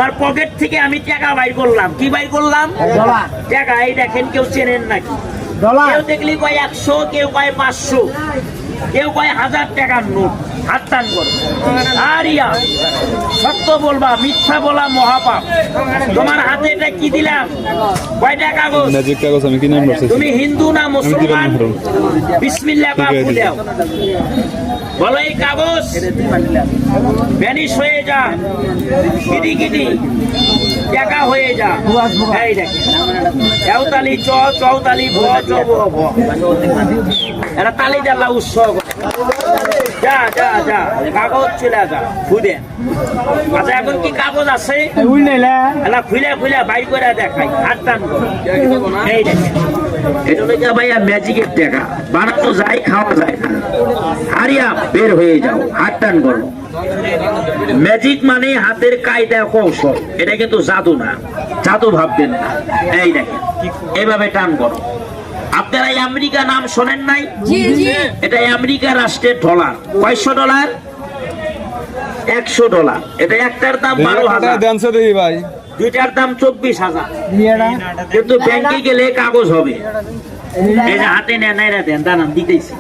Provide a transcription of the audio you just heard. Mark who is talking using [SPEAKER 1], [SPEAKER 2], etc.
[SPEAKER 1] আমার পকেট থেকে আমি টাকা বাইর করলাম। কি বাইর করলাম? টাকা। এই দেখেন, কেউ চেনেন নাকি? কেউ দেখলি কয় 100, কেউ কয় 500, কেউ কয় 1000 টাকার নোট। হাত টান করো। আর ইয়া সত্য বলবা, মিথ্যা বলা মহাপাপ। তোমার হাতে এটা কি দিলাম? কয়টা কাগজ?
[SPEAKER 2] ম্যাজিক কাগজ। আমি কি নাম বলছি?
[SPEAKER 1] তুমি হিন্দু না মুসলমান? বিসমিল্লাহ বাপু দাও। বলো এই কাগজ ভ্যানিশ হয়ে যা, কিটি কিটি টাকা হয়ে যা। এই দেখেন, চৌতালি চ, চৌতালি ভ, চ ভ ভ। এটা তালি জ্বালা উৎসব। যা যা যা, কাগজ চলে যা, খুদে। আচ্ছা, এখন কি কাগজ আছে? না, খুলে খুলে বাইর করে দেখাই। হাত টান করো। এই দেখেন, এটা হলো ভাইয়া ম্যাজিকের টাকা। বানানো যায়, খাওয়া যায় না। হারিয়া বের হয়ে যাও, হাত টান করো। ম্যাজিক মানে হাতের কায়দা কৌশল। এটা কিন্তু জাদু না, জাদু ভাববেন না। এই দেখেন, এভাবে টান করো। আপনারা এই আমেরিকা নাম শোনেন নাই? এটা আমেরিকা রাষ্ট্রের ডলার। কয়শো ডলার? $100। এটা একটার দাম 12,000,
[SPEAKER 2] ভাই।
[SPEAKER 1] দুইটার দাম 24,000। কিন্তু ব্যাংকে গেলে কাগজ হবে। এই যে হাতে নেন, দেন, দাঁড়ান দিতেছি।